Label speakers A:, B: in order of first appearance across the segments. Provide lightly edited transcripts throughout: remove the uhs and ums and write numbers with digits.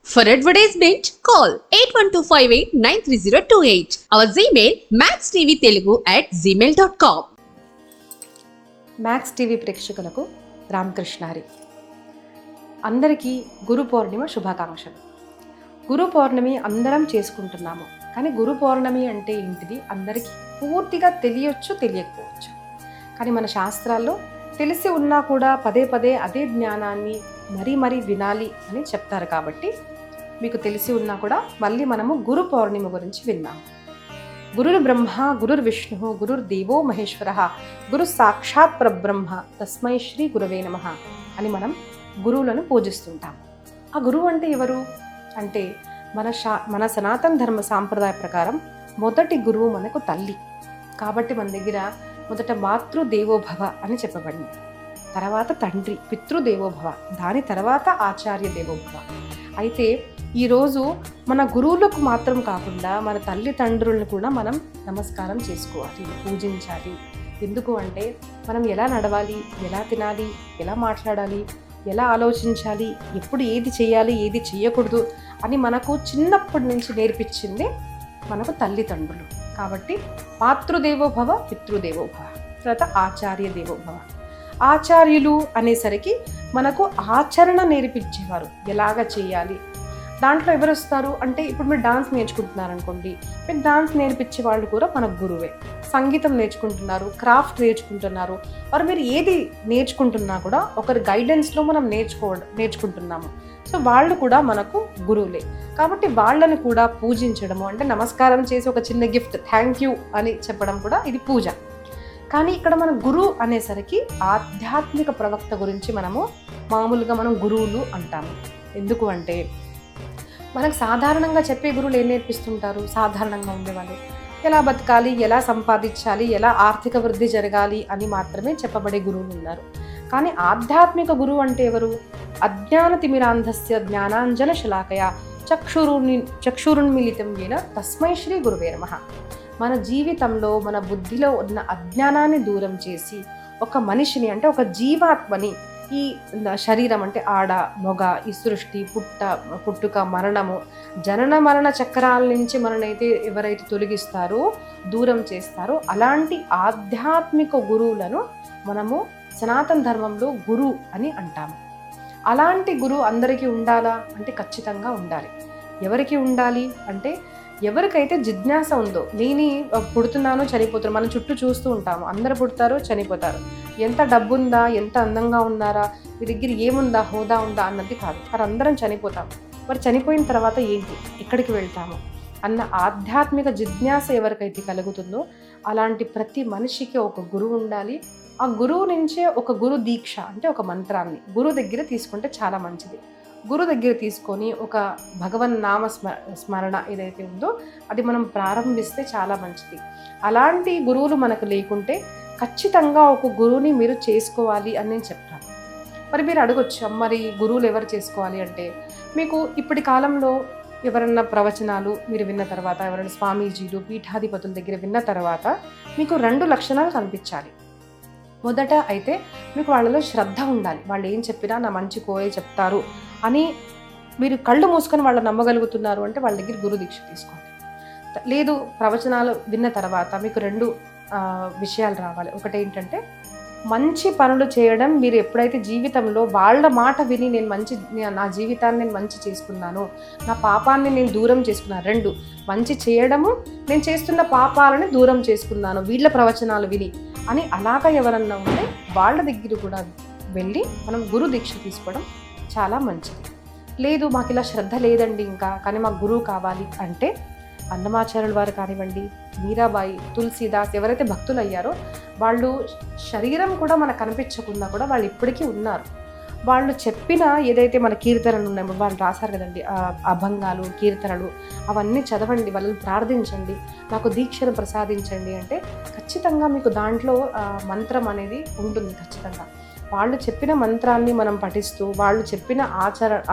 A: For advertisement, call 8125893028. Our Gmail maxtvtelugu@gmail.com.
B: Max TV ప్రేక్షకులకు రామకృష్ణారి. అందరికీ గురు పౌర్ణిమ శుభాకాంక్షలు. గురు పౌర్ణమి అందరం చేసుకుంటున్నాము, కానీ గురు పౌర్ణమి అంటే ఏంటిది అందరికీ పూర్తిగా తెలియచ్చు, తెలియకపోవచ్చు. కానీ మన శాస్త్రాల్లో తెలిసి ఉన్నా కూడా పదే పదే అదే జ్ఞానాన్ని మరీ వినాలి అని చెప్తారు. కాబట్టి మీకు తెలిసి ఉన్నా కూడా మళ్ళీ మనము గురు పౌర్ణిమ గురించి విన్నాము. గురుర్ బ్రహ్మ గురుర్ విష్ణు గురుర్ దేవో మహేశ్వర గురు సాక్షాత్ పరబ్రహ్మ తస్మై శ్రీ గురవే నమః అని మనం గురువులను పూజిస్తుంటాం. ఆ గురువు అంటే ఎవరు అంటే మన సనాతన ధర్మ సాంప్రదాయ ప్రకారం మొదటి గురువు మనకు తల్లి. కాబట్టి మన దగ్గర మొదట మాతృదేవోభవ అని చెప్పబడింది, తర్వాత తండ్రి పితృదేవోభవ, దాని తర్వాత ఆచార్య దేవోభవ. అయితే ఈరోజు మన గురువులకు మాత్రం కాకుండా మన తల్లిదండ్రులను కూడా మనం నమస్కారం చేసుకోవాలి, పూజించాలి. ఎందుకు అంటే మనం ఎలా నడవాలి, ఎలా తినాలి, ఎలా మాట్లాడాలి, ఎలా ఆలోచించాలి, ఎప్పుడు ఏది చేయాలి, ఏది చేయకూడదు అని మనకు చిన్నప్పటి నుంచి నేర్పించింది మనకు తల్లిదండ్రులు. కాబట్టి మాతృదేవోభవ పితృదేవోభవ, తర్వాత ఆచార్య దేవోభవ. ఆచార్యులు అనేసరికి మనకు ఆచరణ నేర్పించేవారు, ఎలాగ చేయాలి. దాంట్లో ఎవరు వస్తారు అంటే ఇప్పుడు మీరు డాన్స్ నేర్చుకుంటున్నారనుకోండి, మీరు డాన్స్ నేర్పించే వాళ్ళు కూడా మన గురువే. సంగీతం నేర్చుకుంటున్నారు, క్రాఫ్ట్ నేర్చుకుంటున్నారు, మరి మీరు ఏది నేర్చుకుంటున్నా కూడా ఒకరి గైడెన్స్లో మనం నేర్చుకుంటున్నాము. సో వాళ్ళు కూడా మనకు గురువులే. కాబట్టి వాళ్ళని కూడా పూజించడము అంటే నమస్కారం చేసి ఒక చిన్న గిఫ్ట్ థ్యాంక్ యూ అని చెప్పడం కూడా ఇది పూజ. కానీ ఇక్కడ మన గురువు అనేసరికి ఆధ్యాత్మిక ప్రవక్త గురించి మనం గురువులు అంటాము. ఎందుకు అంటే మనకు సాధారణంగా చెప్పే గురువులు ఏం నేర్పిస్తుంటారు, సాధారణంగా ఉండేవాళ్ళు ఎలా బతకాలి, ఎలా సంపాదించాలి, ఎలా ఆర్థిక వృద్ధి జరగాలి అని మాత్రమే చెప్పబడే గురువులు ఉన్నారు. కానీ ఆధ్యాత్మిక గురువు అంటే ఎవరు? అజ్ఞాన తిమిరాంధస్య జ్ఞానాంజన శలాకయ చక్షురున్మిళితం యేన తస్మై శ్రీ గురువే నమః. మన జీవితంలో మన బుద్ధిలో ఉన్న అజ్ఞానాన్ని దూరం చేసి ఒక మనిషిని అంటే ఒక జీవాత్మని, ఈ శరీరం అంటే ఆడ మొగ, ఈ సృష్టి పుట్టుక మరణము జనన మరణ చక్రాల నుంచి మననైతే ఎవరైతే తొలగిస్తారో, దూరం చేస్తారో అలాంటి ఆధ్యాత్మిక గురువులను మనము సనాతన ధర్మంలో గురు అని అంటాము. అలాంటి గురువు అందరికీ ఉండాలా అంటే ఖచ్చితంగా ఉండాలి. ఎవరికి ఉండాలి అంటే ఎవరికైతే జిజ్ఞాస ఉందో, నేను పుడుతున్నానో చనిపోతున్నాను, మనం చుట్టూ చూస్తూ ఉంటాము, అందరు పుడతారు చనిపోతారు, ఎంత డబ్బుందా, ఎంత అందంగా ఉన్నారా, మీ దగ్గర ఏముందా, హోదా ఉందా అన్నది కాదు, మరి అందరం చనిపోతాము. మరి చనిపోయిన తర్వాత ఏంటి, ఎక్కడికి వెళ్తాము అన్న ఆధ్యాత్మిక జిజ్ఞాస ఎవరికైతే కలుగుతుందో అలాంటి ప్రతి మనిషికి ఒక గురువు ఉండాలి. ఆ గురువు నుంచే ఒక గురు దీక్ష అంటే ఒక మంత్రాన్ని గురువు దగ్గర తీసుకుంటే చాలా మంచిది. గురువు దగ్గర తీసుకొని ఒక భగవన్ నామ స్మరణ ఏదైతే ఉందో అది మనం ప్రారంభిస్తే చాలా మంచిది. అలాంటి గురువులు మనకు లేకుంటే ఖచ్చితంగా ఒక గురువుని మీరు చేసుకోవాలి అని నేను చెప్తాను. మరి మీరు అడగొచ్చు, మరి గురువులు ఎవరు చేసుకోవాలి అంటే, మీకు ఇప్పటి కాలంలో ఎవరన్నా ప్రవచనాలు మీరు విన్న తర్వాత, ఎవరైనా స్వామీజీలు పీఠాధిపతుల దగ్గర విన్న తర్వాత మీకు 2 లక్షణాలు కనిపించాలి. మొదట అయితే మీకు వాళ్ళలో శ్రద్ధ ఉండాలి, వాళ్ళు ఏం చెప్పినా నా మంచి కోరే చెప్తారు అని మీరు కళ్ళు మూసుకొని వాళ్ళు నమ్మగలుగుతున్నారు అంటే వాళ్ళ దగ్గర గురు దీక్ష తీసుకోండి. లేదు, ప్రవచనాలు విన్న తర్వాత మీకు 2 విషయాలు రావాలి. ఒకటి ఏంటంటే మంచి పనులు చేయడం. మీరు ఎప్పుడైతే జీవితంలో వాళ్ళ మాట విని నా జీవితాన్ని నేను మంచి చేసుకున్నాను, నా పాపాన్ని నేను దూరం చేసుకున్నాను. 2 మంచి చేయడము, నేను చేస్తున్న పాపాలని దూరం చేసుకున్నాను వీళ్ళ ప్రవచనాలు విని అని అలాగా ఎవరన్నా ఉంటే వాళ్ళ దగ్గర కూడా వెళ్ళి మనం గురు దీక్ష తీసుకోవడం చాలా మంచిది. లేదు, మాకు ఇలా శ్రద్ధ లేదండి ఇంకా, కానీ మాకు గురువు కావాలి అంటే అన్నమాచార్యుల వారు కానివ్వండి, మీరాబాయి, తులసీదాస్ ఎవరైతే భక్తులు అయ్యారో వాళ్ళు శరీరం కూడా మనకు కనిపించకుండా కూడా వాళ్ళు ఇప్పటికీ ఉన్నారు. వాళ్ళు చెప్పిన ఏదైతే మన కీర్తనలు ఉన్నాయో వాళ్ళు రాశారు కదండి, అభంగాలు, కీర్తనలు అవన్నీ చదవండి, వాళ్ళని ప్రార్థించండి, నాకు దీక్షను ప్రసాదించండి అంటే ఖచ్చితంగా మీకు దాంట్లో మంత్రం అనేది ఉంటుంది. ఖచ్చితంగా వాళ్ళు చెప్పిన మంత్రాన్ని మనం పఠిస్తూ, వాళ్ళు చెప్పిన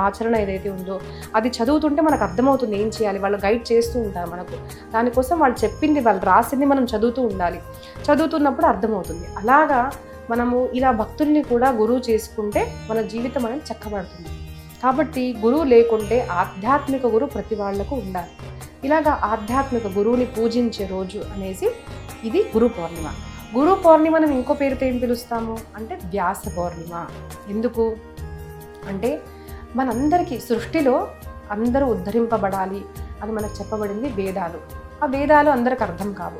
B: ఆచరణ ఏదైతే ఉందో అది చదువుతుంటే మనకు అర్థమవుతుంది ఏం చేయాలి. వాళ్ళు గైడ్ చేస్తూ ఉంటారు మనకు. దానికోసం వాళ్ళు చెప్పింది, వాళ్ళు రాసింది మనం చదువుతూ ఉండాలి. చదువుతున్నప్పుడు అర్థమవుతుంది. అలాగా మనము ఇలా భక్తుల్ని కూడా గురువు చేసుకుంటే మన జీవితం అనేది చక్కబడుతుంది. కాబట్టి గురువు లేకుంటే ఆధ్యాత్మిక గురువు ప్రతి వాళ్లకు ఉండాలి. ఇలాగా ఆధ్యాత్మిక గురువుని పూజించే రోజు అనేసి ఇది గురు పౌర్ణిమ. గురు పౌర్ణిమను ఇంకో పేరుతో ఏం పిలుస్తాము అంటే వ్యాస పౌర్ణిమ. ఎందుకు అంటే మనందరికీ సృష్టిలో అందరూ ఉద్ధరింపబడాలి అని మనకు చెప్పబడింది వేదాలు. ఆ వేదాలు అందరికి అర్థం కావు,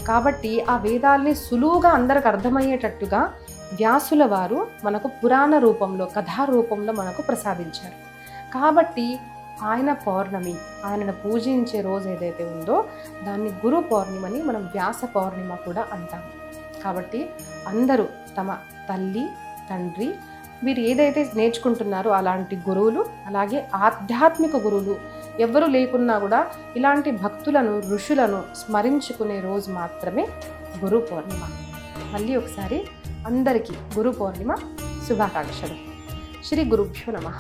B: కాబట్టి ఆ వేదాల్ని సులువుగా అందరికి అర్థమయ్యేటట్టుగా వ్యాసుల వారు మనకు పురాణ రూపంలో, కథా రూపంలో మనకు ప్రసాదించారు. కాబట్టి ఆయన పౌర్ణమి, ఆయనను పూజించే రోజు ఏదైతే ఉందో దాన్ని గురు పౌర్ణిమని మనం వ్యాస పౌర్ణిమ కూడా అంటాము. కాబట్టి అందరూ తమ తల్లి, తండ్రి, మీరు ఏదైతే నేర్చుకుంటున్నారో అలాంటి గురువులు, అలాగే ఆధ్యాత్మిక గురువులు ఎవ్వరూ లేకున్నా కూడా ఇలాంటి భక్తులను, ఋషులను స్మరించుకునే రోజు మాత్రమే గురు పౌర్ణిమ. మళ్ళీ ఒకసారి అందరికీ గురు పౌర్ణిమ శుభాకాంక్షలు. శ్రీ గురుభ్యో నమః.